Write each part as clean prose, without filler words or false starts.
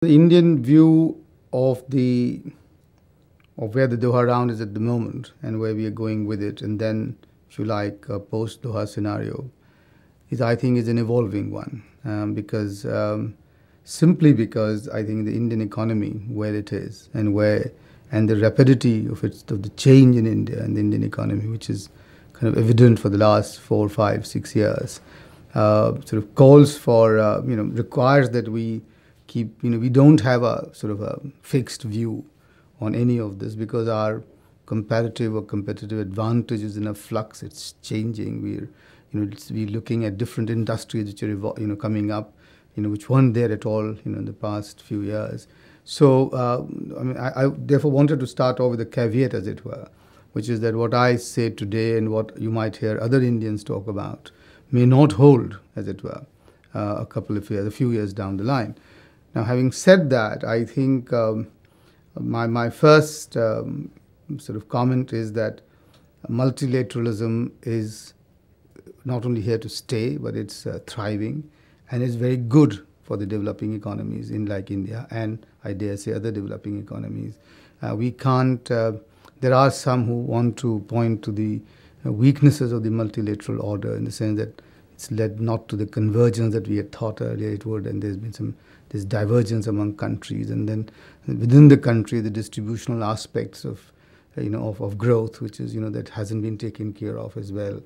The Indian view of where the Doha Round is at the moment and where we are going with it, and then, if you like, a post-Doha scenario, I think, is an evolving one because simply because I think the Indian economy, where it is and the rapidity of the change in India and the Indian economy, which is kind of evident for the last 4, 5, 6 years, sort of calls for, requires that we we don't have a sort of a fixed view on any of this because our comparative or competitive advantage is in a flux. It's changing. We're looking at different industries which are coming up, which weren't there at all, in the past few years. So, I therefore wanted to start off with a caveat, as it were, which is that what I say today and what you might hear other Indians talk about may not hold, as it were, a few years down the line. Now, having said that, I think my first sort of comment is that multilateralism is not only here to stay, but it's thriving and is very good for the developing economies like India and, I dare say, other developing economies. We can't, there are some who want to point to the weaknesses of the multilateral order in the sense that it's led not to the convergence that we had thought earlier it would, and there's been this divergence among countries, and then within the country, the distributional aspects of growth, which is, that hasn't been taken care of as well,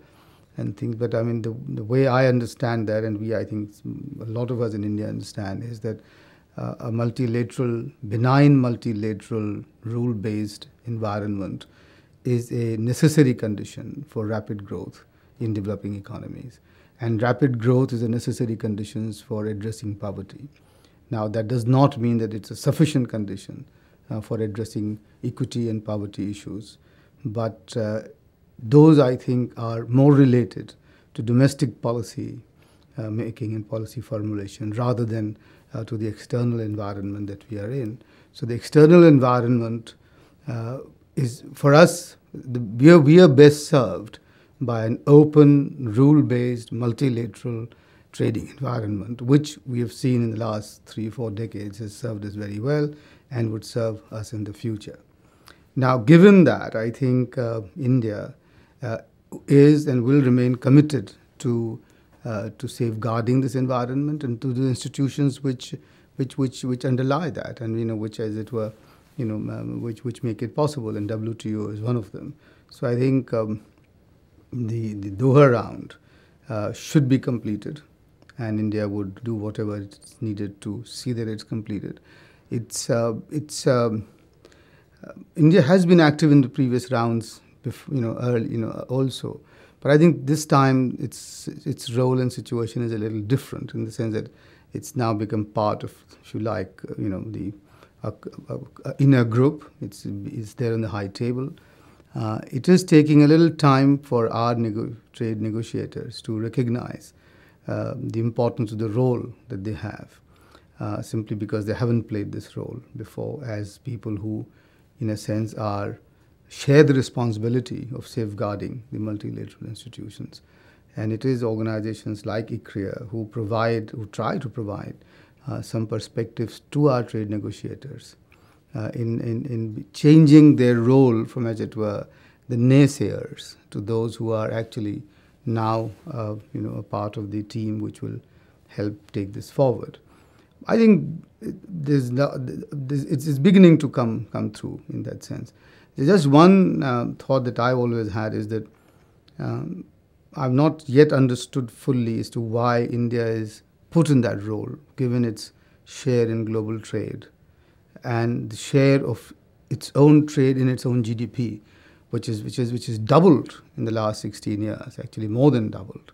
and things. But I mean, the way I understand that, and I think a lot of us in India understand, is that a benign multilateral, rule-based environment is a necessary condition for rapid growth in developing economies. And rapid growth is a necessary condition for addressing poverty. Now, that does not mean that it's a sufficient condition for addressing equity and poverty issues. But those, I think, are more related to domestic policy making and policy formulation rather than to the external environment that we are in. So the external environment is, for us, we are best served by an open, rule-based, multilateral trading environment, which we have seen in the last 3 or 4 decades has served us very well and would serve us in the future. Now, given that, I think India is and will remain committed to safeguarding this environment and to the institutions which underlie that, and which, as it were, which make it possible, and WTO is one of them. So I think the Doha Round should be completed, and India would do whatever it's needed to see that it's completed. India has been active in the previous rounds, also, but I think this time its role and situation is a little different in the sense that it's now become part of, if you like, the inner group. It's there on the high table. It is taking a little time for our trade negotiators to recognize the importance of the role that they have, simply because they haven't played this role before as people who, in a sense, share the responsibility of safeguarding the multilateral institutions. And it is organizations like ICRIA who try to provide some perspectives to our trade negotiators in changing their role from, as it were, the naysayers to those who are actually now, a part of the team which will help take this forward. I think it's beginning to come through in that sense. There's just one thought that I've always had is that I've not yet understood fully as to why India is put in that role, given its share in global trade and the share of its own trade in its own GDP, which is doubled in the last 16 years, actually more than doubled.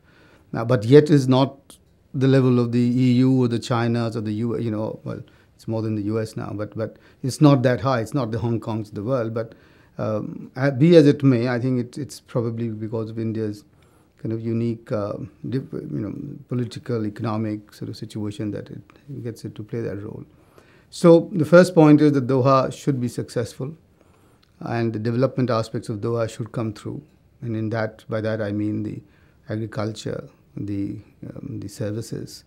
Now, but yet is not the level of the EU or the Chinas or the US. Well, it's more than the US now, but it's not that high. It's not the Hong Kongs of the world. But be as it may, I think it's probably because of India's kind of unique, political, economic sort of situation that it gets it to play that role. So the first point is that Doha should be successful, and the development aspects of Doha should come through. And by that I mean the agriculture, the services,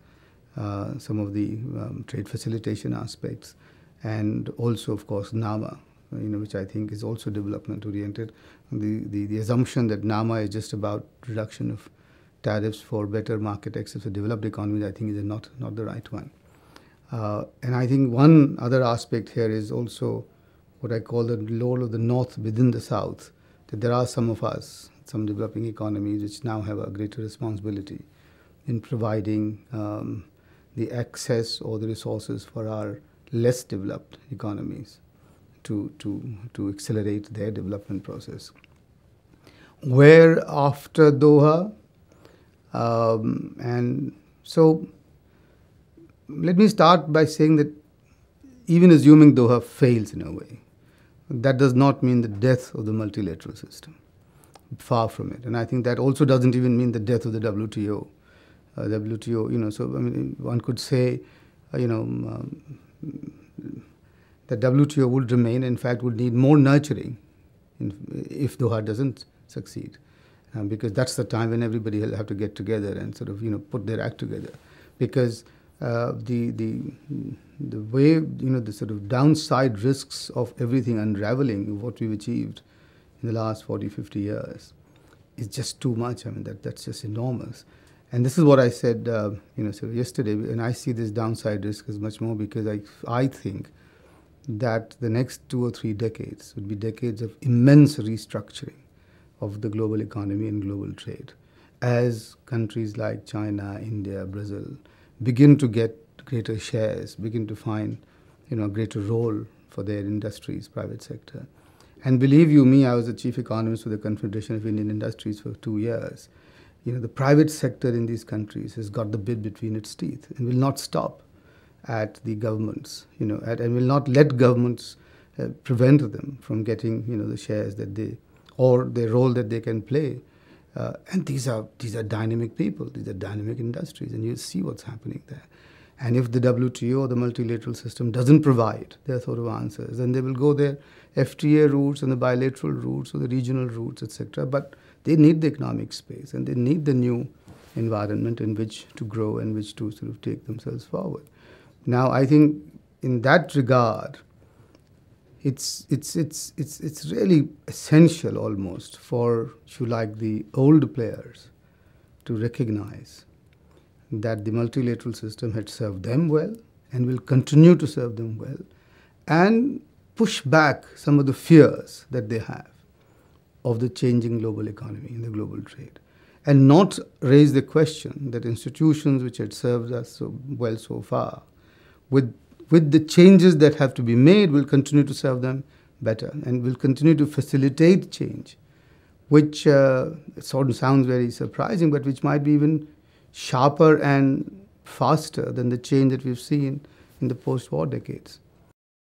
some of the trade facilitation aspects, and also, of course, NAMA, which I think is also development-oriented. The assumption that NAMA is just about reduction of tariffs for better market access for developed economies, I think is not the right one. And I think one other aspect here is also what I call the role of the North within the South, that there are some of us, some developing economies, which now have a greater responsibility in providing the access or the resources for our less developed economies to accelerate their development process. Where after Doha, and so let me start by saying that even assuming Doha fails in a way, that does not mean the death of the multilateral system. Far from it. And I think that also doesn't even mean the death of the WTO. WTO, so I mean, one could say, that WTO would remain, in fact, would need more nurturing if Doha doesn't succeed. Because that's the time when everybody will have to get together and sort of, put their act together. Because the way, the sort of downside risks of everything unraveling, of what we've achieved in the last 40, 50 years, is just too much. I mean, that's just enormous. And this is what I said, yesterday, and I see this downside risk as much more because I think that the next 2 or 3 decades would be decades of immense restructuring of the global economy and global trade, as countries like China, India, Brazil begin to get greater shares, begin to find, a greater role for their industries, private sector. And believe you me, I was the chief economist for the Confederation of Indian Industries for 2 years. The private sector in these countries has got the bit between its teeth and will not stop at the governments, and will not let governments prevent them from getting, the shares that they, or the role that they can play. And these are dynamic people, these are dynamic industries, and you see what's happening there. And if the WTO or the multilateral system doesn't provide their sort of answers, then they will go their FTA routes and the bilateral routes or the regional routes, etc. But they need the economic space and they need the new environment in which to grow and which to sort of take themselves forward. Now, I think in that regard, it's really essential almost for, if you like, the old players to recognize that the multilateral system had served them well and will continue to serve them well, and push back some of the fears that they have of the changing global economy and the global trade, and not raise the question that institutions which had served us so well so far, with the changes that have to be made, will continue to serve them better and will continue to facilitate change, which sort of sounds very surprising, but which might be even sharper and faster than the change that we've seen in the post-war decades.